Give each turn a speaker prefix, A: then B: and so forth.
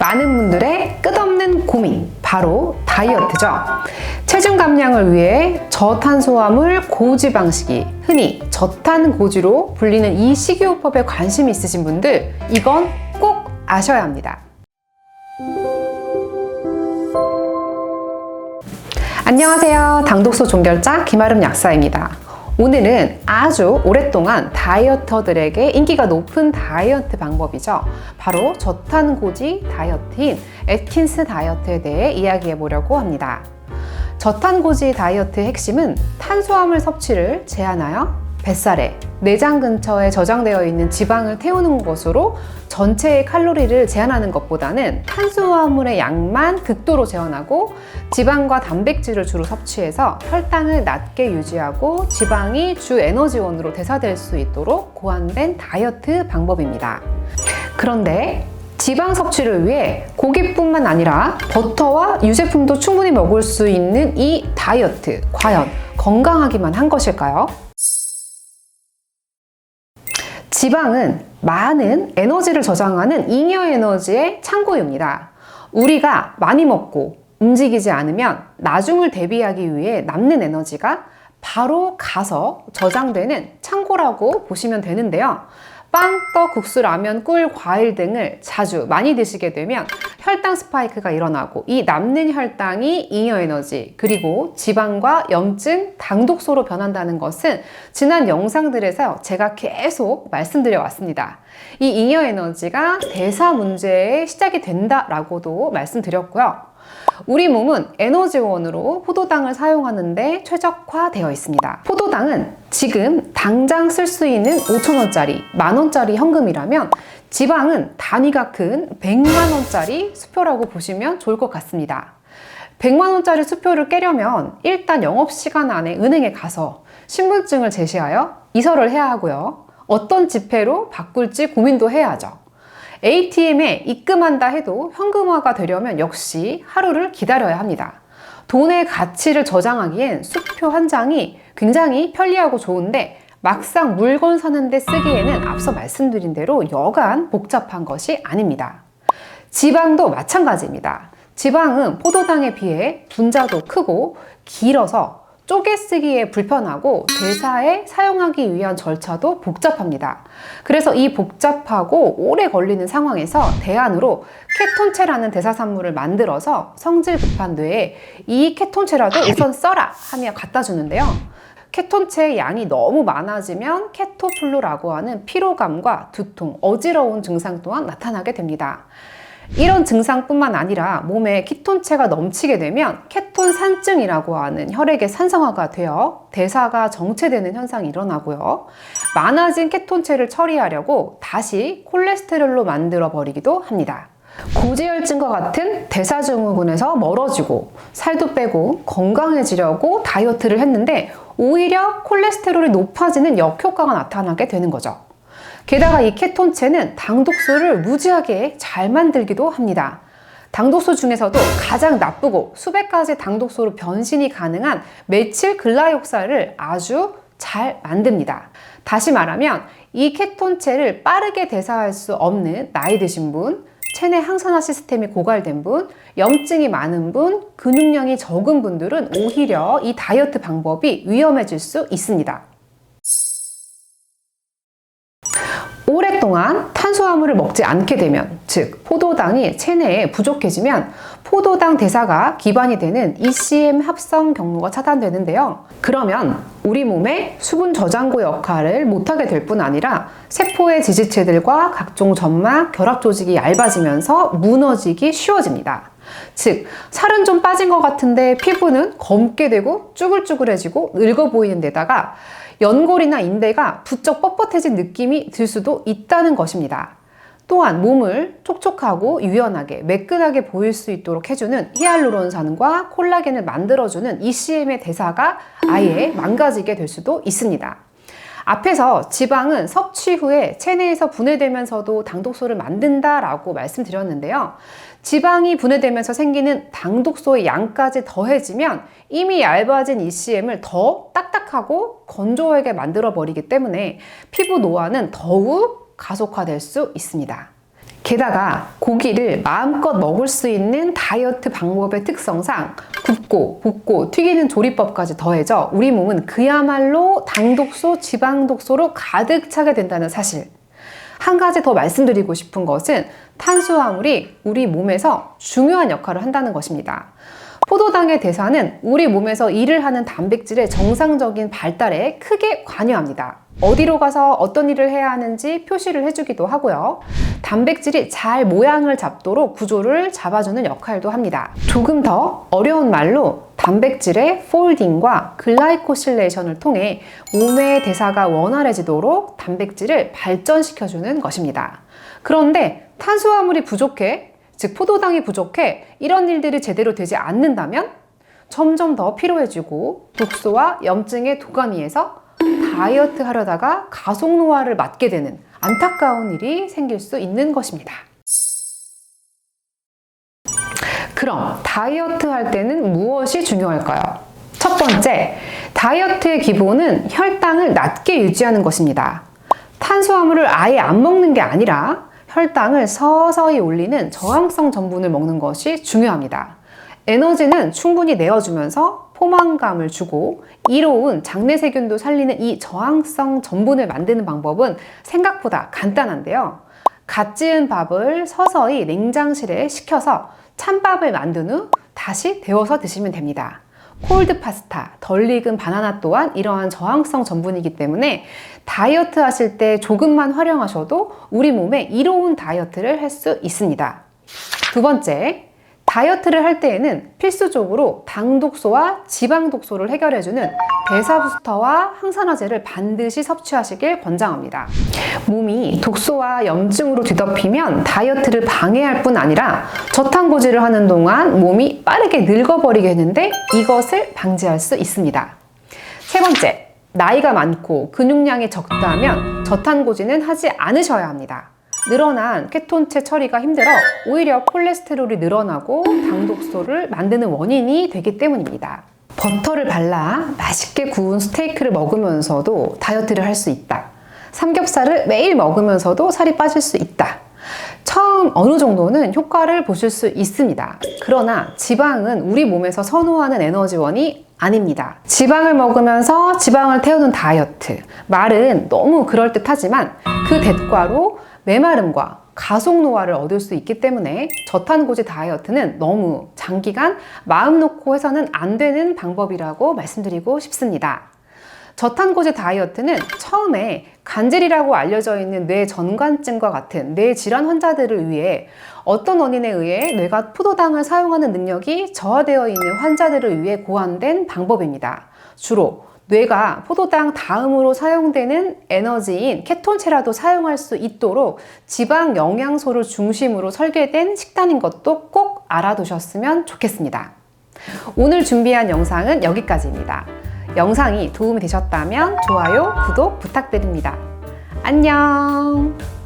A: 많은 분들의 끝없는 고민, 바로 다이어트죠. 체중 감량을 위해 저탄수화물 고지방식이 흔히 저탄고지로 불리는 이 식이요법에 관심이 있으신 분들, 이건 꼭 아셔야 합니다. 안녕하세요. 당독소 종결자 김아름 약사입니다. 오늘은 아주 오랫동안 다이어터들에게 인기가 높은 다이어트 방법이죠. 바로 저탄고지 다이어트인 애킨스 다이어트에 대해 이야기해 보려고 합니다. 저탄고지 다이어트의 핵심은 탄수화물 섭취를 제한하여 뱃살에, 내장 근처에 저장되어 있는 지방을 태우는 것으로 전체의 칼로리를 제한하는 것보다는 탄수화물의 양만 극도로 제한하고 지방과 단백질을 주로 섭취해서 혈당을 낮게 유지하고 지방이 주 에너지원으로 대사될 수 있도록 고안된 다이어트 방법입니다. 그런데 지방 섭취를 위해 고기뿐만 아니라 버터와 유제품도 충분히 먹을 수 있는 이 다이어트, 과연 건강하기만 한 것일까요? 지방은 많은 에너지를 저장하는 잉여 에너지의 창고입니다. 우리가 많이 먹고 움직이지 않으면 나중을 대비하기 위해 남는 에너지가 바로 가서 저장되는 창고라고 보시면 되는데요. 빵, 떡, 국수, 라면, 꿀, 과일 등을 자주 많이 드시게 되면 혈당 스파이크가 일어나고 이 남는 혈당이 잉여 에너지, 그리고 지방과 염증, 당독소로 변한다는 것은 지난 영상들에서 제가 계속 말씀드려 왔습니다. 이 잉여 에너지가 대사 문제의 시작이 된다라고도 말씀드렸고요. 우리 몸은 에너지원으로 포도당을 사용하는데 최적화되어 있습니다. 포도당은 지금 당장 쓸 수 있는 5,000원짜리, 만원짜리 현금이라면 지방은 단위가 큰 100만원짜리 수표라고 보시면 좋을 것 같습니다. 100만원짜리 수표를 깨려면 일단 영업시간 안에 은행에 가서 신분증을 제시하여 이설을 해야 하고요. 어떤 지폐로 바꿀지 고민도 해야죠. ATM에 입금한다 해도 현금화가 되려면 역시 하루를 기다려야 합니다. 돈의 가치를 저장하기엔 수표 한 장이 굉장히 편리하고 좋은데 막상 물건 사는데 쓰기에는 앞서 말씀드린 대로 여간 복잡한 것이 아닙니다. 지방도 마찬가지입니다. 지방은 포도당에 비해 분자도 크고 길어서 쪼개 쓰기에 불편하고 대사에 사용하기 위한 절차도 복잡합니다. 그래서 이 복잡하고 오래 걸리는 상황에서 대안으로 케톤체라는 대사산물을 만들어서 성질 급한 뇌에 이 케톤체라도 우선 써라 하며 갖다 주는데요. 케톤체의 양이 너무 많아지면 케토플루라고 하는 피로감과 두통, 어지러운 증상 또한 나타나게 됩니다. 이런 증상뿐만 아니라 몸에 키톤체가 넘치게 되면 케톤산증이라고 하는 혈액의 산성화가 되어 대사가 정체되는 현상이 일어나고요. 많아진 케톤체를 처리하려고 다시 콜레스테롤로 만들어 버리기도 합니다. 고지혈증과 같은 대사증후군에서 멀어지고 살도 빼고 건강해지려고 다이어트를 했는데 오히려 콜레스테롤이 높아지는 역효과가 나타나게 되는 거죠. 게다가 이 케톤체는 당독소를 무지하게 잘 만들기도 합니다. 당독소 중에서도 가장 나쁘고 수백 가지 당독소로 변신이 가능한 메칠 글라이옥사를 아주 잘 만듭니다. 다시 말하면 이 케톤체를 빠르게 대사할 수 없는 나이 드신 분, 체내 항산화 시스템이 고갈된 분, 염증이 많은 분, 근육량이 적은 분들은 오히려 이 다이어트 방법이 위험해질 수 있습니다. 오랫동안 탄수화물을 먹지 않게 되면, 즉 포도당이 체내에 부족해지면 포도당 대사가 기반이 되는 ECM 합성 경로가 차단되는데요. 그러면 우리 몸의 수분 저장고 역할을 못하게 될 뿐 아니라 세포의 지지체들과 각종 점막, 결합 조직이 얇아지면서 무너지기 쉬워집니다. 즉 살은 좀 빠진 것 같은데 피부는 검게 되고 쭈글쭈글해지고 늙어 보이는 데다가 연골이나 인대가 부쩍 뻣뻣해진 느낌이 들 수도 있다는 것입니다. 또한 몸을 촉촉하고 유연하게 매끈하게 보일 수 있도록 해주는 히알루론산과 콜라겐을 만들어주는 ECM의 대사가 아예 망가지게 될 수도 있습니다. 앞에서 지방은 섭취 후에 체내에서 분해되면서도 당독소를 만든다라고 말씀드렸는데요. 지방이 분해되면서 생기는 당독소의 양까지 더해지면 이미 얇아진 ECM을 더 딱딱하고 건조하게 만들어 버리기 때문에 피부 노화는 더욱 가속화될 수 있습니다. 게다가 고기를 마음껏 먹을 수 있는 다이어트 방법의 특성상 굽고 볶고 튀기는 조리법까지 더해져 우리 몸은 그야말로 당독소, 지방독소로 가득 차게 된다는 사실. 한 가지 더 말씀드리고 싶은 것은 탄수화물이 우리 몸에서 중요한 역할을 한다는 것입니다. 포도당의 대사는 우리 몸에서 일을 하는 단백질의 정상적인 발달에 크게 관여합니다. 어디로 가서 어떤 일을 해야 하는지 표시를 해주기도 하고요. 단백질이 잘 모양을 잡도록 구조를 잡아주는 역할도 합니다. 조금 더 어려운 말로 단백질의 폴딩과 글라이코실레이션을 통해 몸의 대사가 원활해지도록 단백질을 발전시켜주는 것입니다. 그런데 탄수화물이 부족해, 즉 포도당이 부족해 이런 일들이 제대로 되지 않는다면 점점 더 피로해지고 독소와 염증의 도가니에서 다이어트 하려다가 가속노화를 맞게 되는 안타까운 일이 생길 수 있는 것입니다. 그럼 다이어트 할 때는 무엇이 중요할까요? 첫 번째, 다이어트의 기본은 혈당을 낮게 유지하는 것입니다. 탄수화물을 아예 안 먹는 게 아니라 혈당을 서서히 올리는 저항성 전분을 먹는 것이 중요합니다. 에너지는 충분히 내어주면서 포만감을 주고 이로운 장내 세균도 살리는 이 저항성 전분을 만드는 방법은 생각보다 간단한데요. 갓 지은 밥을 서서히 냉장실에 식혀서 찬밥을 만든 후 다시 데워서 드시면 됩니다. 콜드 파스타, 덜 익은 바나나 또한 이러한 저항성 전분이기 때문에 다이어트 하실 때 조금만 활용하셔도 우리 몸에 이로운 다이어트를 할 수 있습니다. 두 번째, 다이어트를 할 때에는 필수적으로 당독소와 지방독소를 해결해주는 대사부스터와 항산화제를 반드시 섭취하시길 권장합니다. 몸이 독소와 염증으로 뒤덮이면 다이어트를 방해할 뿐 아니라 저탄고지를 하는 동안 몸이 빠르게 늙어버리게 되는데 이것을 방지할 수 있습니다. 세 번째, 나이가 많고 근육량이 적다면 저탄고지는 하지 않으셔야 합니다. 늘어난 케톤체 처리가 힘들어 오히려 콜레스테롤이 늘어나고 당독소를 만드는 원인이 되기 때문입니다. 버터를 발라 맛있게 구운 스테이크를 먹으면서도 다이어트를 할 수 있다. 삼겹살을 매일 먹으면서도 살이 빠질 수 있다. 처음 어느 정도는 효과를 보실 수 있습니다. 그러나 지방은 우리 몸에서 선호하는 에너지원이 아닙니다. 지방을 먹으면서 지방을 태우는 다이어트. 말은 너무 그럴듯하지만 그 대가로 메마름과 가속노화를 얻을 수 있기 때문에 저탄고지 다이어트는 너무 장기간 마음 놓고 해서는 안 되는 방법이라고 말씀드리고 싶습니다. 저탄고지 다이어트는 처음에 간질이라고 알려져 있는 뇌 전관증과 같은 뇌 질환 환자들을 위해 어떤 원인에 의해 뇌가 포도당을 사용하는 능력이 저하되어 있는 환자들을 위해 고안된 방법입니다. 주로 뇌가 포도당 다음으로 사용되는 에너지인 케톤체라도 사용할 수 있도록 지방 영양소를 중심으로 설계된 식단인 것도 꼭 알아두셨으면 좋겠습니다. 오늘 준비한 영상은 여기까지입니다. 영상이 도움이 되셨다면 좋아요, 구독 부탁드립니다. 안녕!